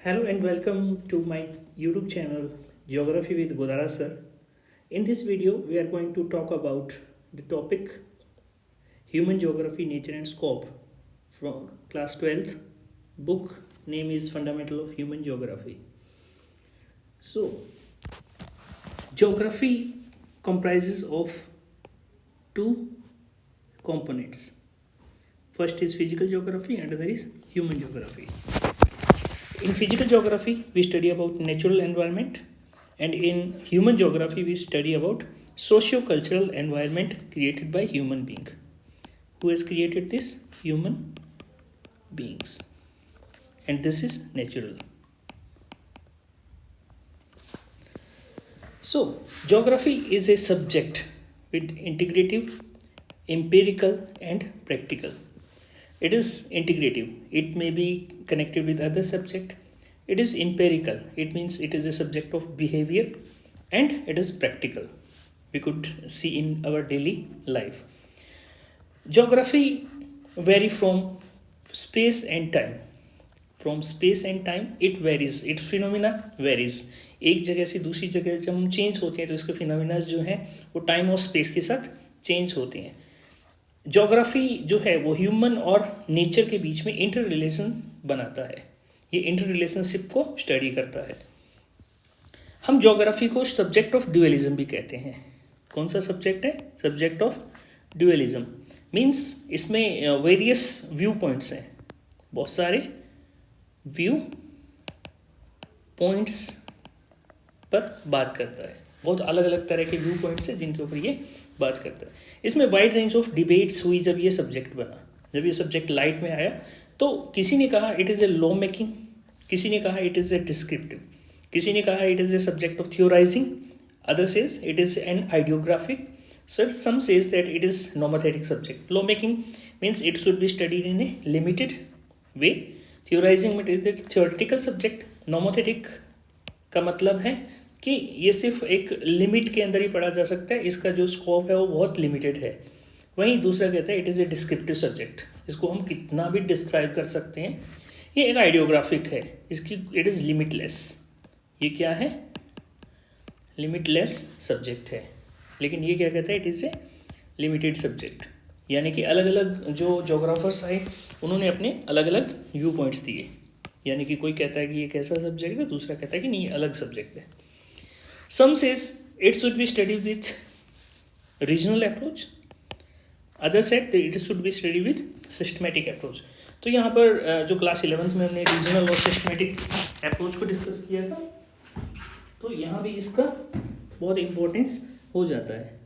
Hello and welcome to my YouTube channel Geography with Godara sir. In this video, we are going to talk about the topic Human Geography, Nature and Scope from class 12th. Book name is Fundamental of Human Geography. So, geography comprises of two components. First is physical geography and other is human geography. In physical geography, we study about natural environment, and in human geography, we study about socio-cultural environment created by human being. Who has created this? Human beings. And this is natural. So, geography is a subject with integrative, empirical, and practical. It is integrative. It may be connected with other subject. It is empirical. It means it is a subject of behavior, and it is practical. We could see in our daily life. Geography vary from space and time. From space and time it varies. Its phenomena varies. एक जगह से दूसरी जगह जब हम change होते हैं तो इसके फिनोमिना जो हैं वो टाइम और स्पेस के साथ चेंज होते हैं. ज्योग्राफी जो है वो ह्यूमन और नेचर के बीच में इंटर रिलेशन बनाता है. ये इंटर रिलेशनशिप को स्टडी करता है. हम ज्योग्राफी को सब्जेक्ट ऑफ ड्यूअलिज्म भी कहते हैं. कौन सा सब्जेक्ट है? Subject of dualism. मीन्स इसमें वेरियस व्यू पॉइंट्स हैं. बहुत सारे व्यू पॉइंट्स पर बात करता है. बहुत अलग अलग तरह के व्यू पॉइंट्स हैं जिनके ऊपर ये बात करता है. इसमें वाइड रेंज ऑफ डिबेट्स हुई जब ये सब्जेक्ट बना. जब ये सब्जेक्ट लाइट में आया तो किसी ने कहा it is a law making, किसी ने कहा इट इज़ ए डिस्क्रिप्टिव, किसी ने कहा it is a subject of theorising, other says it is an ideographic, some says that it is normative subject. Law making means it should be studied in a limited way. Theorizing means it is theoretical subject. Normative का मतलब है कि ये सिर्फ एक limit के अंदर ही पढ़ा जा सकता है. इसका जो स्कोप है वो बहुत लिमिटेड है. वहीं दूसरा कहता है it is A descriptive subject. इसको हम कितना भी डिस्क्राइब कर सकते हैं. ये एक आइडियोग्राफिक है. इसकी इट इज़ लिमिटलेस. ये क्या है? लिमिटलेस सब्जेक्ट है. लेकिन ये क्या कहता है? It is A limited subject. यानी कि अलग अलग जो जोग्राफर्स आए उन्होंने अपने अलग अलग व्यू पॉइंट्स दिए. यानी कि कोई कहता है कि ये कैसा सब्जेक्ट है, दूसरा कहता है कि नहीं अलग सब्जेक्ट है. Some says it should be study with regional approach, other said it should be study with systematic approach. तो यहाँ पर जो क्लास 11th में हमने रीजनल और सिस्टमेटिक अप्रोच को डिस्कस किया था, तो यहाँ भी इसका बहुत इम्पोर्टेंस हो जाता है.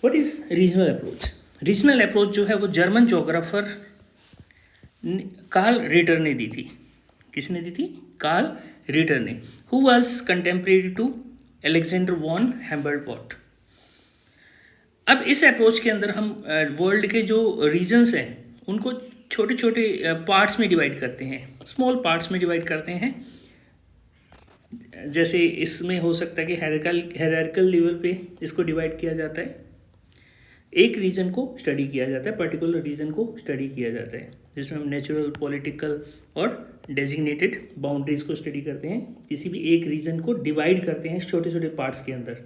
What is regional approach? Regional approach जो है वो जर्मन जोग्राफर कार्ल रिटर ने दी थी. किसने दी थी? कार्ल रिटर ने. Who was contemporary to Alexander von Humboldt. अब इस अप्रोच के अंदर हम वर्ल्ड के जो रीजन्स हैं उनको छोटे छोटे पार्ट्स में डिवाइड करते हैं, स्मॉल पार्ट्स में डिवाइड करते हैं. जैसे इसमें हो सकता है कि हायरार्किकल लेवल पे इसको डिवाइड किया जाता है. एक रीजन को स्टडी किया जाता है, पर्टिकुलर रीजन को स्टडी किया जाता है, जिसमें हम नेचुरल, पॉलिटिकल और डेजिग्नेटेड बाउंड्रीज को स्टडी करते हैं. किसी भी एक रीजन को डिवाइड करते हैं छोटे छोटे पार्ट्स के अंदर.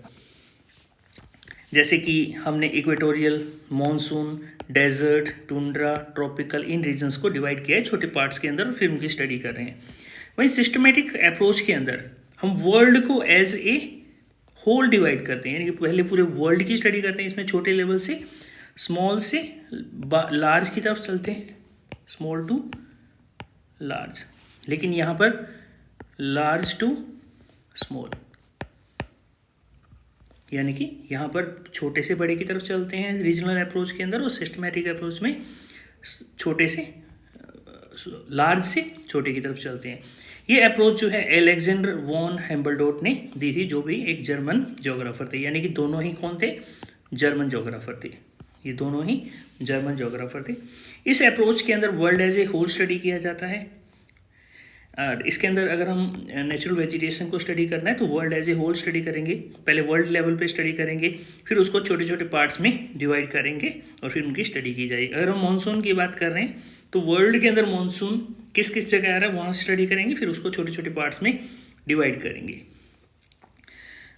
जैसे कि हमने equatorial, monsoon, desert, tundra, tropical, इन रीजन्स को डिवाइड किया है छोटे पार्ट्स के अंदर और फिर उनकी स्टडी कर रहे हैं. वहीं सिस्टमेटिक अप्रोच के अंदर हम वर्ल्ड को एज ए होल डिवाइड करते हैं. यानी कि पहले पूरे वर्ल्ड की स्टडी करते हैं. इसमें छोटे लेवल से, स्मॉल से लार्ज की तरफ चलते हैं, स्मॉल टू लार्ज. लेकिन यहाँ पर लार्ज टू स्मॉल, यानी कि यहाँ पर छोटे से बड़े की तरफ चलते हैं रीजनल अप्रोच के अंदर, और सिस्टमेटिक अप्रोच में छोटे से लार्ज से छोटे की तरफ चलते हैं. ये अप्रोच जो है अलेक्जेंडर वॉन हैम्बर्ट ने दी थी, जो भी एक जर्मन ज्योग्राफर थे. यानी कि दोनों ही कौन थे? जर्मन ज्योग्राफर थे. ये दोनों ही जर्मन ज्योग्राफर थे. इस अप्रोच के अंदर world as a whole study किया जाता है. इसके अंदर अगर हम नेचुरल वेजिटेशन को स्टडी करना है तो world as a whole study करेंगे. पहले वर्ल्ड लेवल पे स्टडी करेंगे, फिर उसको छोटे छोटे पार्ट्स में डिवाइड करेंगे और फिर उनकी स्टडी की जाएगी. अगर हम मानसून की बात कर रहे हैं तो वर्ल्ड के अंदर मानसून किस किस जगह आ रहा है वहाँ स्टडी करेंगे, फिर उसको छोटे छोटे पार्ट्स में डिवाइड करेंगे।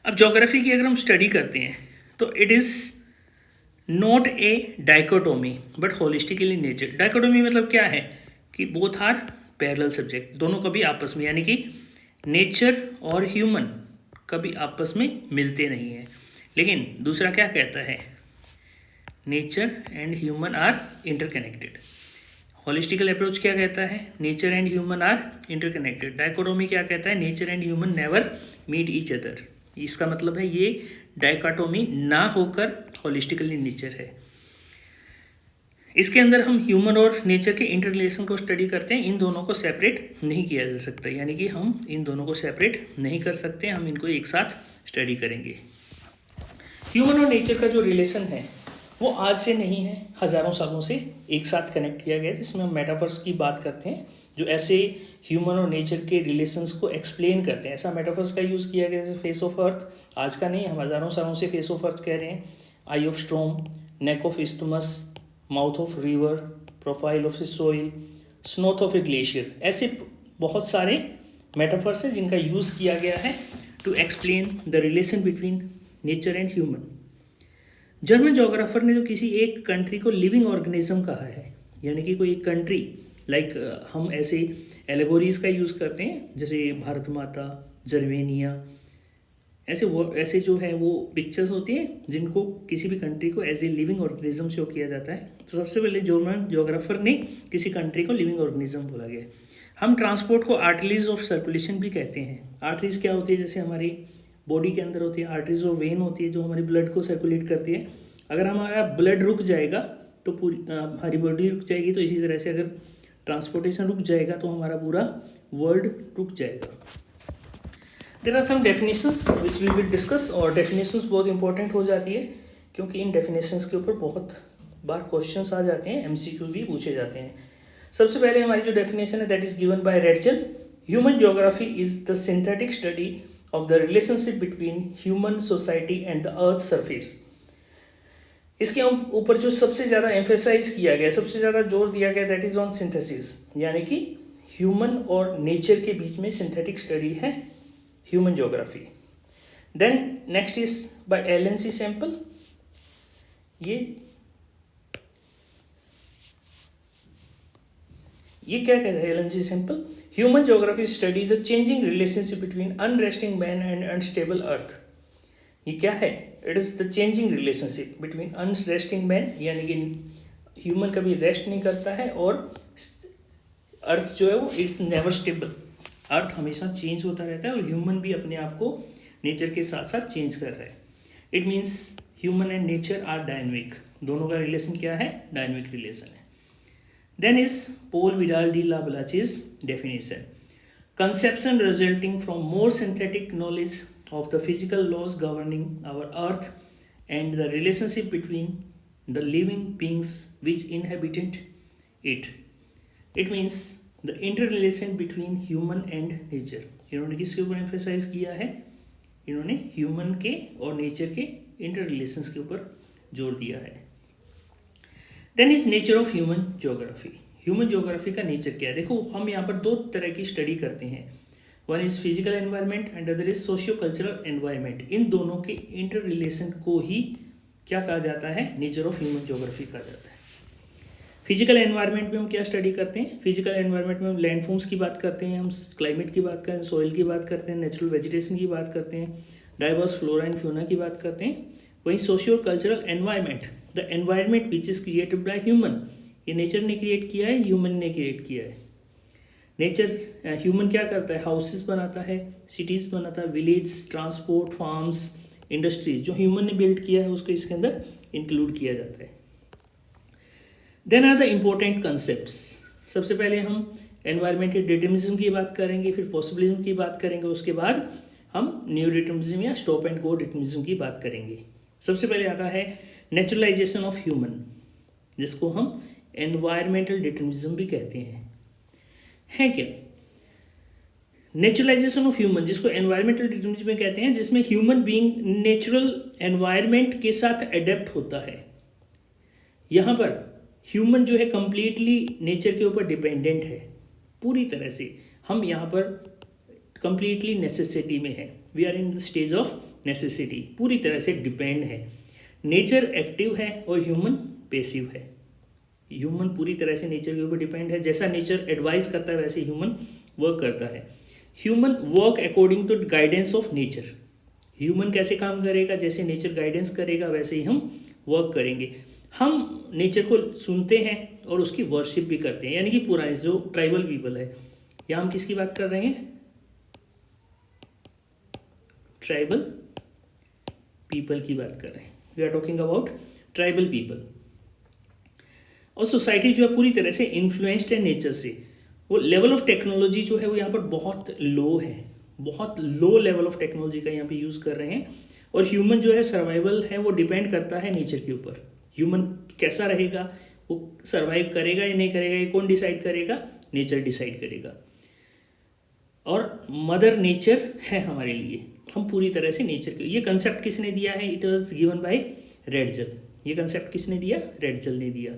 अब ज्योग्राफी की अगर हम स्टडी करते हैं तो it is not a dichotomy but holistically nature. Dichotomy मतलब क्या है कि बोथ आर पैरेलल सब्जेक्ट, दोनों कभी आपस में, यानी कि नेचर और ह्यूमन कभी आपस में मिलते नहीं हैं। लेकिन दूसरा क्या कहता है, nature and human are interconnected. Holistical approach क्या कहता है, nature and human are interconnected. Dichotomy क्या कहता है, nature and human never meet each other. इसका मतलब है ये डाइकोटोमी ना होकर होलिस्टिकली नेचर है। इसके अंदर हम ह्यूमन और नेचर के इंटर रिलेशन को स्टडी करते हैं, इन दोनों को सेपरेट नहीं किया जा सकता, यानी कि हम इन दोनों को सेपरेट नहीं कर सकते, हम इनको एक साथ स्टडी करेंगे। ह्यूमन और नेचर का जो रिलेशन है वो आज से नहीं है, हज़ारों सालों से एक साथ कनेक्ट किया गया है, जिसमें हम मेटाफर्स की बात करते हैं जो ऐसे ह्यूमन और नेचर के रिलेशंस को एक्सप्लेन करते हैं। ऐसा मेटाफर्स का यूज़ किया गया जैसे फेस ऑफ अर्थ, आज का नहीं, हम हज़ारों सालों से फेस ऑफ अर्थ कह रहे हैं, eye of storm, neck of isthmus, mouth of river, profile of a soil, snout of a glacier. ऐसे बहुत सारे मेटाफर्स हैं जिनका यूज़ किया गया है to explain the relation between nature and human. German geographer ने जो किसी एक कंट्री को लिविंग ऑर्गेनिज्म कहा है, यानी कि कोई एक कंट्री लाइक हम ऐसे एलेगोरीज का यूज़ करते हैं जैसे भारत माता, जर्मेनिया, ऐसे जो है वो पिक्चर्स होती हैं जिनको किसी भी कंट्री को as a living organism show किया जाता है। तो सबसे पहले जर्मन जोग्राफर ने किसी कंट्री को लिविंग ऑर्गेनिज्म बोला गया। हम ट्रांसपोर्ट को आर्टरीज ऑफ सर्कुलेशन भी कहते हैं। आर्टरीज क्या होती है, जैसे हमारी बॉडी के अंदर होती है आर्टरीज और वेन होती है जो हमारी ब्लड को सर्कुलेट करती है। अगर हमारा ब्लड रुक जाएगा तो पूरी हमारी बॉडी रुक जाएगी, तो इसी तरह से अगर ट्रांसपोर्टेशन रुक जाएगा तो हमारा पूरा वर्ल्ड रुक जाएगा। There are some definitions which we will discuss, और डेफिनेशंस बहुत इंपॉर्टेंट हो जाती है क्योंकि इन डेफिनेशंस के ऊपर बहुत बार क्वेश्चंस आ जाते हैं, एमसीक्यू भी पूछे जाते हैं। सबसे पहले हमारी जो डेफिनेशन है that is given by Ratzel. Human geography is the synthetic study of the relationship between human society and the earth surface. इसके ऊपर जो सबसे ज़्यादा एम्फेसाइज किया गया, सबसे ज़्यादा जोर दिया गया दैट इज ऑन सिंथेसिस, यानी कि ह्यूमन और नेचर के बीच में सिंथेटिक स्टडी है human geography. Then next is by Ellen C Semple. ये क्या कह रहा है Ellen C Semple, human geography study the changing relationship between unresting man and unstable earth. ये क्या है, it is the changing relationship between unresting man, यानी कि ह्यूमन कभी रेस्ट नहीं करता है, और अर्थ जो है वो इट्स नेवर स्टेबल, अर्थ हमेशा चेंज होता रहता है और ह्यूमन भी अपने आप को नेचर के साथ साथ चेंज कर रहा है। It means human and nature are dynamic, दोनों का रिलेशन क्या है, डायनेमिक रिलेशन है। Then is Paul Vidal de la Balache's definition. Conception resulting from more synthetic knowledge of the physical laws governing our earth and the relationship between the living beings which inhabit it. It means the interrelation between human and nature. इन्होंने किसके ऊपर emphasise किया है, इन्होंने human के और nature के inter relations के ऊपर जोर दिया है। Then is nature of human geography. Human geography का नेचर क्या है, देखो हम यहाँ पर दो तरह की स्टडी करते हैं, one is physical environment and other is socio cultural environment. इन दोनों के इंटर रिलेशन को ही क्या कहा जाता है, नेचर ऑफ ह्यूमन ज्योग्राफी कहा जाता है। फिजिकल एनवायरनमेंट में हम क्या स्टडी करते हैं, फिजिकल एनवायरनमेंट में हम लैंडफॉर्म्स की बात करते हैं, हम क्लाइमेट की बात करते हैं, सॉइल की बात करते हैं, नेचुरल वेजिटेशन की बात करते हैं, डाइवर्स फ्लोरा एंड फ्यूना की बात करते हैं। वहीं socio cultural environment, the environment which is created by human, ये नेचर ने क्रिएट किया है, ह्यूमन ने क्रिएट किया है। नेचर ह्यूमन क्या करता है, हाउसेस बनाता है, सिटीज़ बनाता है, विलेज, ट्रांसपोर्ट, फार्म्स, इंडस्ट्रीज, जो ह्यूमन ने बिल्ड किया है उसको इसके अंदर इंक्लूड किया जाता है। Then are the important concepts. सबसे पहले हम एनवायरमेंटल डिटर्मिनिज्म की बात करेंगे, फिर पॉसिबिलिज्म की बात करेंगे, उसके बाद हम न्यू डिटर्मिनिज्म या स्टॉप एंड गो डिटर्मिनिज्म की बात करेंगे। सबसे पहले आता है नेचुरलाइजेशन ऑफ ह्यूमन, जिसको हम एनवायरमेंटल डिटर्मिनिज्म भी कहते हैं। है क्या नेचुरलाइजेशन ऑफ ह्यूमन, जिसको एनवायरमेंटल डिटर्मिनिज्म कहते हैं, जिसमें ह्यूमन बीइंग नेचुरल एनवायरमेंट के साथ एडेप्ट होता है। यहाँ पर ह्यूमन जो है कंप्लीटली नेचर के ऊपर डिपेंडेंट है पूरी तरह से। हम यहाँ पर कंप्लीटली नेसेसिटी में है, we are in the stage of necessity, पूरी तरह से डिपेंड है। नेचर एक्टिव है और ह्यूमन पैसिव है। ह्यूमन पूरी तरह से नेचर के ऊपर डिपेंड है, जैसा नेचर एडवाइस करता है वैसे ह्यूमन वर्क करता है। Human work according to guidance of nature. Human कैसे काम करेगा, जैसे नेचर गाइडेंस करेगा वैसे ही हम वर्क करेंगे। हम नेचर को सुनते हैं और उसकी वर्शिप भी करते हैं, यानी कि पुराने जो ट्राइबल पीपल है, या हम किसकी बात कर रहे हैं, ट्राइबल पीपल की बात कर रहे हैं। We are talking about tribal people. और सोसाइटी जो है पूरी तरह से इन्फ्लुएंस्ड है नेचर से। वो लेवल ऑफ टेक्नोलॉजी जो है वो यहाँ पर बहुत लो है, बहुत लो लेवल ऑफ टेक्नोलॉजी का यहाँ पे यूज़ कर रहे हैं। और ह्यूमन जो है सर्वाइवल है वो डिपेंड करता है नेचर के ऊपर। ह्यूमन कैसा रहेगा, वो सर्वाइव करेगा या नहीं करेगा, ये कौन डिसाइड करेगा, नेचर डिसाइड करेगा। और मदर नेचर है हमारे लिए, हम पूरी तरह से नेचर के। ये कंसेप्ट किसने दिया है, इट वॉज गिवन बाय रेडजल। ये कंसेप्ट किसने दिया, रेडजल ने दिया।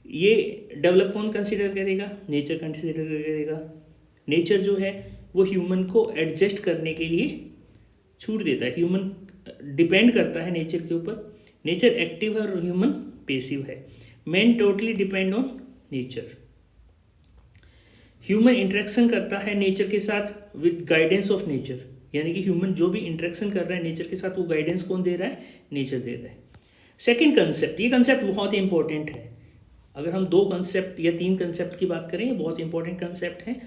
ये डेवलप कौन कंसिडर करेगा, नेचर कंसिडर करेगा। नेचर जो है वो ह्यूमन को एडजस्ट करने के लिए छूट देता है। ह्यूमन डिपेंड करता है नेचर के ऊपर। नेचर एक्टिव है और ह्यूमन पैसिव है। Man totally depend on nature. Human interaction करता है नेचर के साथ विद गाइडेंस ऑफ नेचर, यानी कि ह्यूमन जो भी इंटरेक्शन कर रहा है नेचर के साथ वो गाइडेंस कौन दे रहा है, नेचर दे रहा है। सेकेंड कंसेप्ट, ये कंसेप्ट बहुत इंपॉर्टेंट है। अगर हम 2 कंसेप्ट या 3 कंसेप्ट की बात करें, ये बहुत इंपॉर्टेंट कंसेप्ट है।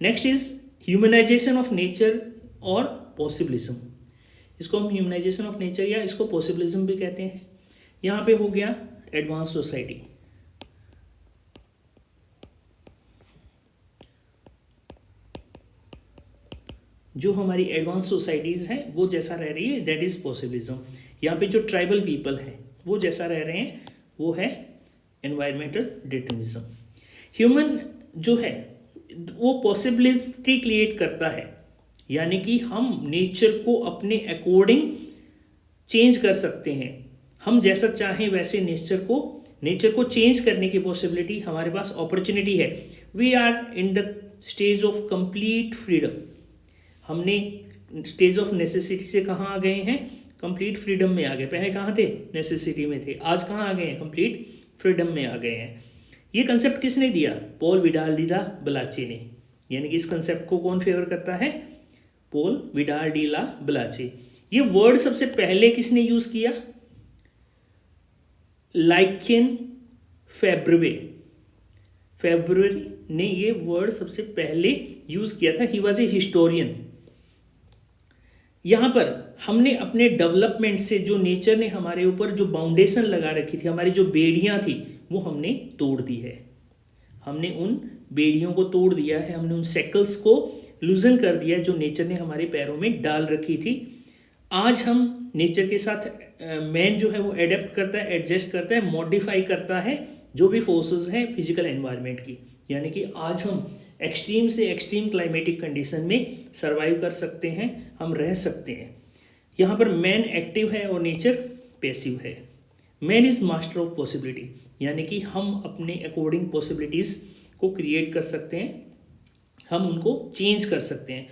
Next is humanisation of nature और पॉसिबिलिज्म। इसको हम ह्यूमनाइजेशन ऑफ नेचर या इसको पॉसिबिलिज्म भी कहते हैं। यहाँ पे हो गया एडवांस सोसाइटी। जो हमारी एडवांस सोसाइटीज़ हैं वो जैसा रह रही है, दैट इज़ पॉसिबिलिज्म। यहाँ पे जो ट्राइबल पीपल हैं वो जैसा रह रहे हैं वो है एनवायरमेंटल डिटर्मिनिज्म। ह्यूमन जो है वो पॉसिबिलिटी क्रिएट करता है, यानी कि हम नेचर को अपने अकॉर्डिंग चेंज कर सकते हैं। हम जैसा चाहें वैसे नेचर को चेंज करने की पॉसिबिलिटी हमारे पास अपॉर्चुनिटी है। We are in the stage of complete freedom. हमने स्टेज ऑफ नेसेसिटी से कहाँ आ गए हैं, कंप्लीट फ्रीडम में आ गए। पहले कहाँ थे, नेसेसिटी में थे, आज कहाँ आ गए हैं, कंप्लीट फ्रीडम में आ गए हैं। ये कंसेप्ट किसने दिया, पॉल विडाल डी ला बलाचे ने। यानी कि इस कंसेप्ट को कौन फेवर करता है, पॉल विडाल डी ला बलाचे। ये वर्ड सबसे पहले किसने यूज किया, लाइकेन फेब्रुअरी ने ये वर्ड सबसे पहले यूज किया था। He was a historian. यहाँ पर हमने अपने डेवलपमेंट से जो नेचर ने हमारे ऊपर जो बाउंडेशन लगा रखी थी, हमारी जो बेड़ियाँ थी, वो हमने तोड़ दी है। हमने उन बेड़ियों को तोड़ दिया है, हमने उन सेकल्स को लूजन कर दिया जो नेचर ने हमारे पैरों में डाल रखी थी। आज हम नेचर के साथ मैन जो है वो एडेप्ट करता है, एडजस्ट करता है, मॉडिफाई करता है जो भी फोर्सेस हैं फिजिकल एनवायरनमेंट की। यानी कि आज हम एक्सट्रीम से एक्सट्रीम क्लाइमेटिक कंडीशन में सर्वाइव कर सकते हैं, हम रह सकते हैं। यहाँ पर मैन एक्टिव है और नेचर पैसिव है। Man is master of possibility, यानी कि हम अपने अकॉर्डिंग पॉसिबिलिटीज़ को क्रिएट कर सकते हैं, हम उनको चेंज कर सकते हैं।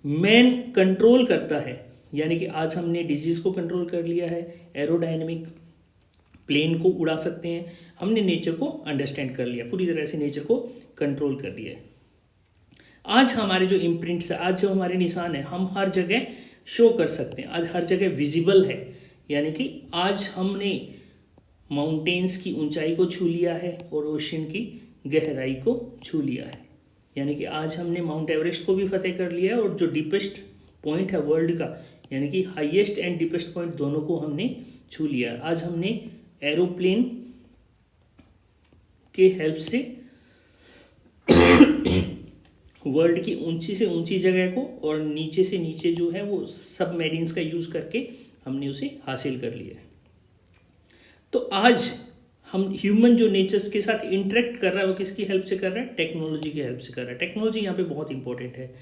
मैन कंट्रोल करता है, यानी कि आज हमने डिजीज़ को कंट्रोल कर लिया है, एरोडायनेमिक प्लेन को उड़ा सकते हैं, हमने नेचर को अंडरस्टैंड कर लिया, पूरी तरह से नेचर को कंट्रोल कर लिया है। आज हमारे जो इम्प्रिंट्स है, आज जो हमारे निशान है, हम हर जगह शो कर सकते हैं, आज हर जगह विजिबल है। यानी कि आज हमने माउंटेन्स की ऊंचाई को छू लिया है और ओशन की गहराई को छू लिया है। यानी कि आज हमने माउंट एवरेस्ट को भी फतेह कर लिया है और जो डीपेस्ट पॉइंट है वर्ल्ड का, यानी कि हाईएस्ट एंड डीपेस्ट पॉइंट दोनों को हमने छू लिया। आज हमने एरोप्लेन के हेल्प से वर्ल्ड की ऊंची से ऊंची जगह को और नीचे से नीचे जो है वो सबमरीन्स का यूज़ करके हमने उसे हासिल कर लिया है। तो आज हम ह्यूमन जो नेचर्स के साथ इंटरेक्ट कर रहा है वो किसकी हेल्प से कर रहा है, टेक्नोलॉजी की हेल्प से कर रहा है। टेक्नोलॉजी यहाँ पे बहुत इंपॉर्टेंट है।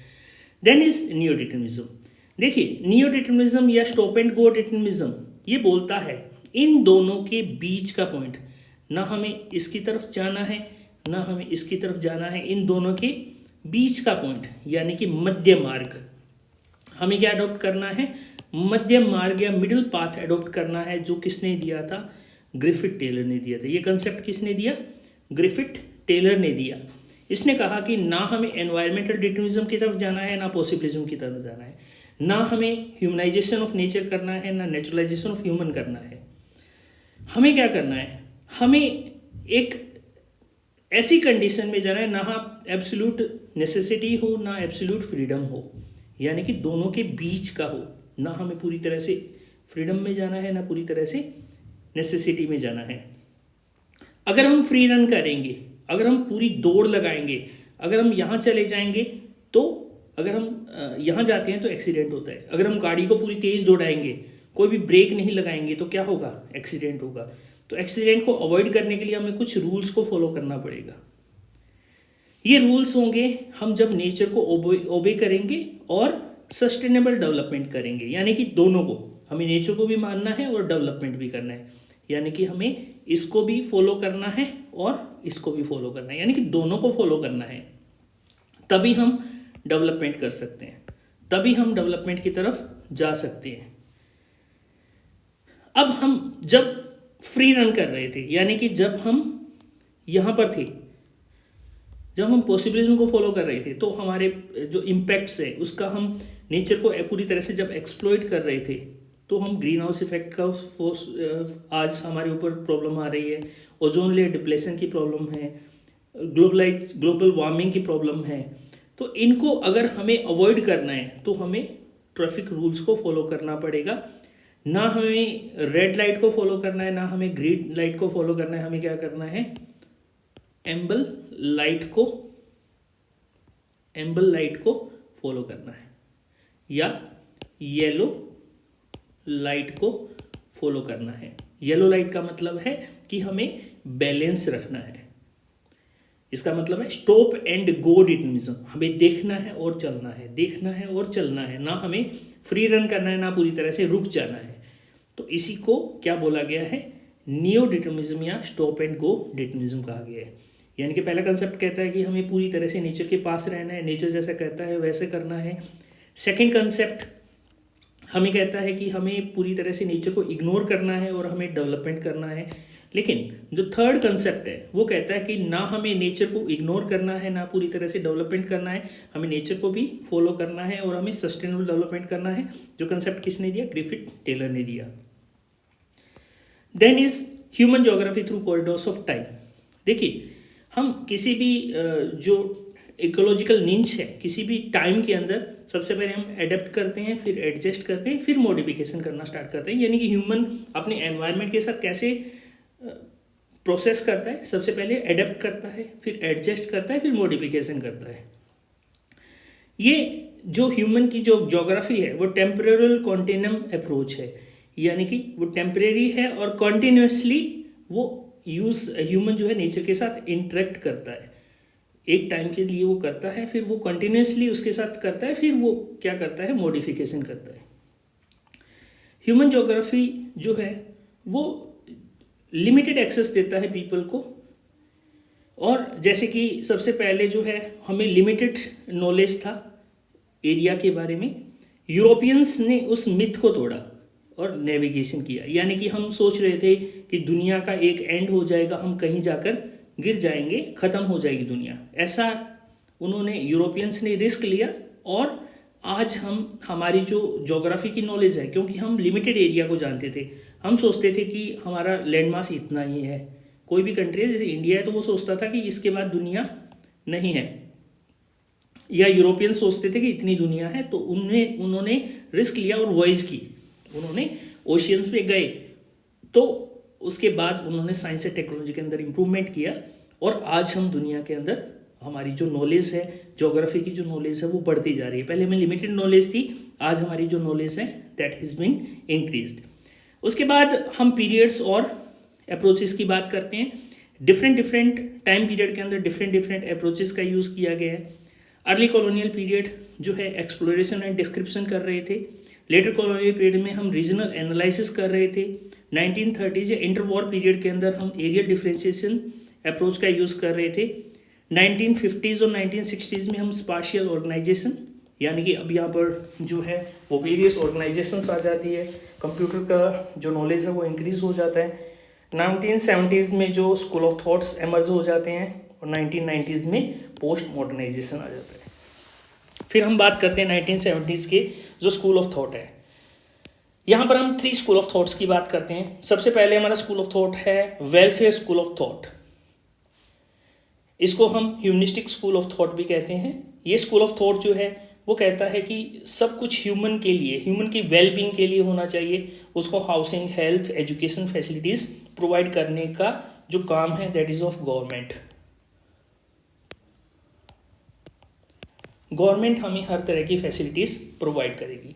Then is neo determinism. देखिए, नियो डिटर्मिनिज्म या स्टॉप एंड गो डिटर्मिनिज्म ये बोलता है इन दोनों के बीच का पॉइंट, ना हमें इसकी तरफ जाना है ना हमें इसकी तरफ जाना है, इन दोनों के बीच का पॉइंट यानी कि मध्य मार्ग हमें क्या अडॉप्ट करना है, मध्य मार्ग या मिडिल पाथ अडॉप्ट करना है, जो किसने दिया था, ग्रिफिथ टेलर ने दिया था। ये कंसेप्ट किसने दिया, ग्रिफिथ टेलर ने दिया। इसने कहा कि ना हमें एनवायरमेंटल डिटर्मिनिज्म की तरफ जाना है ना पॉसिबिलिज्म की तरफ जाना है, ना हमें ह्यूमनाइजेशन ऑफ नेचर करना है ना नेचुरलाइजेशन ऑफ ह्यूमन करना है। हमें क्या करना है, हमें एक ऐसी कंडीशन में जाना है ना एब्सोल्यूट नेसेसिटी हो ना एब्सोल्यूट फ्रीडम हो, यानी कि दोनों के बीच का हो, ना हमें पूरी तरह से फ्रीडम में जाना है ना पूरी तरह से नेसेसिटी में जाना है। अगर हम फ्री रन करेंगे, अगर हम पूरी दौड़ लगाएंगे, अगर हम यहाँ चले जाएंगे तो अगर हम यहाँ जाते हैं तो एक्सीडेंट होता है। अगर हम गाड़ी को पूरी तेज़ दौड़ाएंगे, कोई भी ब्रेक नहीं लगाएंगे तो क्या होगा, एक्सीडेंट होगा। तो एक्सीडेंट को अवॉइड करने के लिए हमें कुछ रूल्स को फॉलो करना पड़ेगा। ये रूल्स होंगे हम जब नेचर को ओबे करेंगे और सस्टेनेबल डेवलपमेंट करेंगे, यानी कि दोनों को, हमें नेचर को भी मानना है और डेवलपमेंट भी करना है, यानी कि हमें इसको भी फॉलो करना है और इसको भी फॉलो करना है, यानी कि दोनों को फॉलो करना है। तभी हम डेवलपमेंट कर सकते हैं, तभी हम डेवलपमेंट की तरफ जा सकते हैं। अब हम जब फ्री रन कर रहे थे, यानी कि जब हम यहाँ पर थे, जब हम पॉसिबिलिज्म को फॉलो कर रहे थे, तो हमारे जो इम्पैक्ट्स है उसका हम नेचर को पूरी तरह से जब एक्सप्लॉइट कर रहे थे, तो हम ग्रीन हाउस इफेक्ट का आज हमारे ऊपर प्रॉब्लम आ रही है, ओजोन लेयर डिप्लेशन की प्रॉब्लम है, ग्लोबल वार्मिंग की प्रॉब्लम है। तो इनको अगर हमें अवॉइड करना है तो हमें ट्रैफिक रूल्स को फॉलो करना पड़ेगा। ना हमें रेड लाइट को फॉलो करना है ना हमें ग्रीन लाइट को फॉलो करना है, हमें क्या करना है, एम्बल लाइट को फॉलो करना है या येलो लाइट को फॉलो करना है। येलो लाइट का मतलब है कि हमें बैलेंस रखना है, इसका मतलब है स्टॉप एंड गो डिटर्मिनिज्म, हमें देखना है और चलना है, देखना है और चलना है, ना हमें फ्री रन करना है ना पूरी तरह से रुक जाना है। तो इसी को क्या बोला गया है, नियो डिटर्मिनिज्म या स्टॉप एंड गो डिटर्मिनिज्म कहा गया है। यानी कि पहला कंसेप्ट कहता है कि हमें पूरी तरह से नेचर के पास रहना है, नेचर जैसा कहता है वैसे करना है। सेकंड कंसेप्ट हमें कहता है कि हमें पूरी तरह से नेचर को इग्नोर करना है और हमें डेवलपमेंट करना है। लेकिन जो थर्ड कंसेप्ट है वो कहता है कि ना हमें नेचर को इग्नोर करना है ना पूरी तरह से डेवलपमेंट करना है, हमें नेचर को भी फॉलो करना है और हमें सस्टेनेबल डेवलपमेंट करना है। जो कंसेप्ट किसने दिया, ग्रिफिथ टेलर ने दिया। Then is human geography through corridors of time. देखिए, हम किसी भी जो इकोलॉजिकल निच है, किसी भी टाइम के अंदर सबसे पहले हम एडेप्ट करते हैं, फिर एडजस्ट करते हैं, फिर मॉडिफिकेशन करना स्टार्ट करते हैं। यानी कि ह्यूमन अपने एनवायरनमेंट के साथ कैसे प्रोसेस करता है, सबसे पहले एडेप्ट करता है, फिर एडजस्ट करता है, फिर मॉडिफिकेशन करता है। ये जो ह्यूमन की जो ज्योग्राफी है वो टेम्परल कॉन्टिन्यूम अप्रोच है, यानी कि वो टेम्परेरी है और कॉन्टिन्यूसली वो ह्यूमन जो है नेचर के साथ इंटरेक्ट करता है। एक टाइम के लिए वो करता है, फिर वो कंटिन्यूसली उसके साथ करता है, फिर वो क्या करता है, मॉडिफिकेशन करता है। ह्यूमन ज्योग्राफी जो है वो लिमिटेड एक्सेस देता है पीपल को, और जैसे कि सबसे पहले जो है हमें लिमिटेड नॉलेज था एरिया के बारे में। यूरोपियंस ने उस मिथ को तोड़ा और नेविगेशन किया, यानी कि हम सोच रहे थे कि दुनिया का एक एंड हो जाएगा, हम कहीं जाकर गिर जाएंगे, ख़त्म हो जाएगी दुनिया। ऐसा उन्होंने यूरोपियंस ने रिस्क लिया, और आज हमारी जो ज्योग्राफी की नॉलेज है, क्योंकि हम लिमिटेड एरिया को जानते थे, हम सोचते थे कि हमारा लैंड मास इतना ही है। कोई भी कंट्री है, जैसे इंडिया है, तो वो सोचता था कि इसके बाद दुनिया नहीं है, या यूरोपियन सोचते थे कि इतनी दुनिया है। तो उन्होंने रिस्क लिया और वॉयज की, उन्होंने ओशियंस पे गए, तो उसके बाद उन्होंने साइंस एंड टेक्नोलॉजी के अंदर इम्प्रूवमेंट किया, और आज हम दुनिया के अंदर हमारी जो नॉलेज है, ज्योग्राफी की जो नॉलेज है वो बढ़ती जा रही है। पहले हमें लिमिटेड नॉलेज थी, आज हमारी जो नॉलेज है दैट हैज़ बीन इंक्रीज्ड। उसके बाद हम पीरियड्स और अप्रोचेस की बात करते हैं। डिफरेंट टाइम पीरियड के अंदर डिफरेंट अप्रोचेस का यूज़ किया गया है। अर्ली कॉलोनियल पीरियड जो है एक्सप्लोरेशन एंड डिस्क्रिप्शन कर रहे थे। लेटर कॉलोनियल पीरियड में हम रीजनल एनालिसिस कर रहे थे। 1930s या इंटर वॉर पीरियड के अंदर हम एरियल डिफ्रेंशिएशन अप्रोच का यूज़ कर रहे थे। 1950s और 1960s में हम स्पाशियल ऑर्गेनाइजेशन, यानी कि अब यहाँ पर जो है वो वेरियस ऑर्गेनाइजेशंस आ जाती है, कंप्यूटर का जो नॉलेज है वो इंक्रीज़ हो जाता है। 1970s में जो स्कूल ऑफ थॉट्स एमर्ज हो जाते हैं और 1990s में पोस्ट मॉडर्नाइजेशन आ जाता है। फिर हम बात करते हैं 1970s के जो स्कूल ऑफ थॉट है। यहाँ पर हम 3 स्कूल ऑफ थॉट्स की बात करते हैं। सबसे पहले हमारा स्कूल ऑफ थॉट है वेलफेयर स्कूल ऑफ थॉट। इसको हम ह्यूमनिस्टिक स्कूल ऑफ थॉट भी कहते हैं। ये स्कूल ऑफ थॉट जो है वो कहता है कि सब कुछ ह्यूमन के लिए, ह्यूमन की वेलबींग के लिए होना चाहिए। उसको housing, health, education facilities provide करने का जो काम है that is of government. Government हमें हर तरह की फैसिलिटीज़ प्रोवाइड करेगी।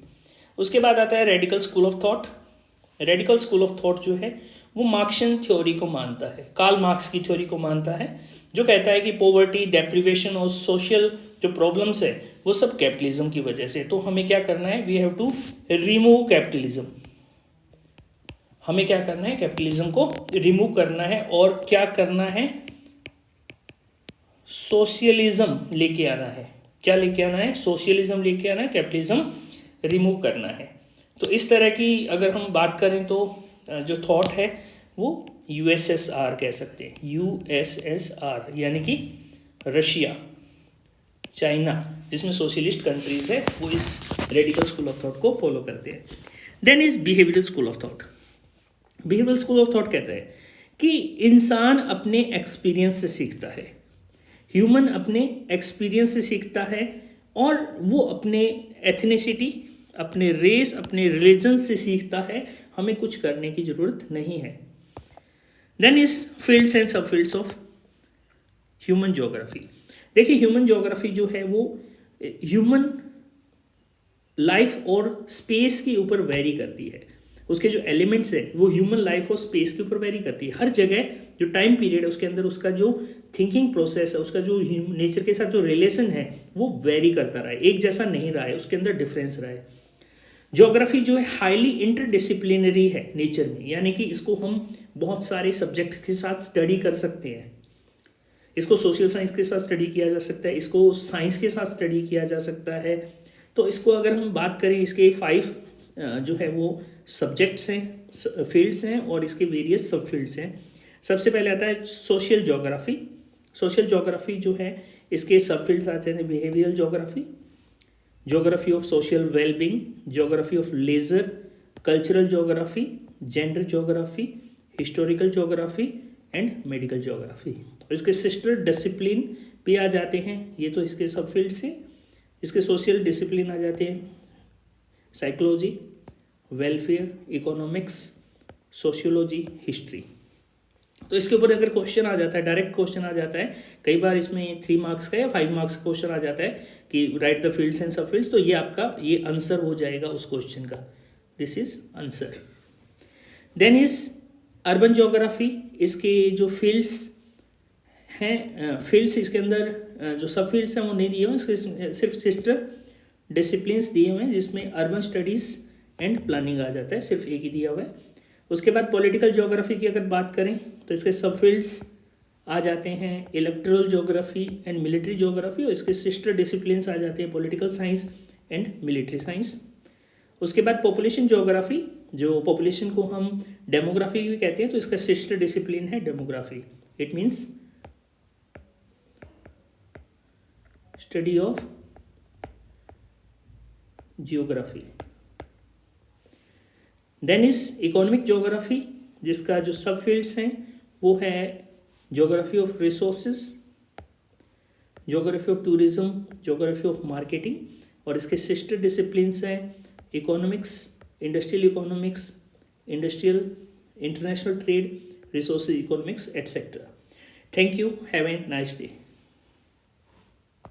उसके बाद आता है radical school of thought. Radical school of thought जो है वो मार्क्सियन थ्योरी को मानता है, कार्ल मार्क्स की थ्योरी को मानता है, जो कहता है कि पॉवर्टी, डेप्रिवेशन और सोशल जो प्रॉब्लम्स है वो सब कैपिटलिज्म की वजह से। तो हमें क्या करना है, we have to remove capitalism. हमें क्या करना है, कैपिटलिज्म को रिमूव करना है। और क्या करना है, सोशलिज्म लेके आना है। क्या लेके आना है, सोशलिज्म लेके आना है, कैपिटलिज्म रिमूव करना है। तो इस तरह की अगर हम बात करें तो जो थॉट है वो यूएसएसआर कह सकते हैं। यूएसएसआर यानी कि रशिया, चाइना, जिसमें सोशलिस्ट कंट्रीज है, वो इस रेडिकल स्कूल ऑफ थॉट को फॉलो करते हैं। Then is behavioural school of thought. Behavioural school of thought कहता है कि इंसान अपने एक्सपीरियंस से सीखता है। ह्यूमन अपने एक्सपीरियंस से सीखता है और वो अपने एथनिसिटी, अपने रेस, अपने रिलीजन से सीखता है। हमें कुछ करने की ज़रूरत नहीं है। देन इज फील्ड्स एंड सब फील्ड्स ऑफ ह्यूमन ज्योग्राफी। देखिए ह्यूमन ज्योग्राफी जो है वो ह्यूमन लाइफ और स्पेस के ऊपर वेरी करती है। उसके जो एलिमेंट्स है वो ह्यूमन लाइफ और स्पेस के ऊपर वेरी करती है। हर जगह जो टाइम पीरियड है उसके अंदर उसका जो थिंकिंग प्रोसेस है, उसका जो नेचर के साथ जो रिलेशन है वो वेरी करता रहा है, एक जैसा नहीं रहा है, उसके अंदर डिफरेंस रहा है। ज्योग्राफी जो है हाईली इंटरडिसिप्लिनरी है नेचर में, यानी कि इसको हम बहुत सारे सब्जेक्ट के साथ स्टडी कर सकते हैं। इसको सोशल साइंस के साथ स्टडी किया जा सकता है, इसको साइंस के साथ स्टडी किया जा सकता है। तो इसको अगर हम बात करें, इसके 5 जो है वो सब्जेक्ट्स हैं, फील्ड्स हैं और इसके वेरियस सब फील्ड्स हैं। सबसे पहले आता है सोशल ज्योग्राफी। सोशल ज्योग्राफी जो है इसके सब फील्ड्स आते हैं behavioural geography, geography of social wellbeing, geography of leisure, cultural geography, gender geography, historical geography and medical geography. और इसके सिस्टर डिसिप्लिन भी आ जाते हैं, ये तो इसके सब फील्ड्स हैं। इसके सोशल डिसिप्लिन आ जाते हैं psychology, welfare, economics, sociology, history. तो इसके ऊपर अगर क्वेश्चन आ जाता है, डायरेक्ट क्वेश्चन आ जाता है, कई बार इसमें 3 मार्क्स का या 5 मार्क्स का क्वेश्चन आ जाता है कि राइट द फील्ड्स एंड सब फील्ड्स, तो ये आपका ये आंसर हो जाएगा उस क्वेश्चन का, this is answer. Then is urban geography. इसके जो फील्ड्स हैं, फील्ड्स इसके अंदर जो सब फील्ड्स हैं वो नहीं दिए हुए, इसके सिर्फ सिस्टर डिसिप्लिन्स दिए हुए हैं, जिसमें अर्बन स्टडीज़ एंड प्लानिंग आ जाता है, सिर्फ एक ही दिया हुआ है। उसके बाद पॉलिटिकल ज्योग्राफी की अगर बात करें तो इसके सब फील्ड्स आ जाते हैं electoral geography and military geography, और इसके सिस्टर डिसिप्लिन्स आ जाते हैं political science and military science. उसके बाद पॉपुलेशन ज्योग्राफी, जो पॉपुलेशन को हम डेमोग्राफी भी कहते हैं, तो इसका सिस्टर डिसिप्लिन है demography. It means study of geography. Then is economic geography, जिसका जो सब फील्ड्स हैं वो है geography of resources, geography of tourism, geography of marketing, और इसके सिस्टर डिसिप्लिन्स हैं economics, industrial economics, industrial international trade, resources economics etcetera. Thank you, have a nice day.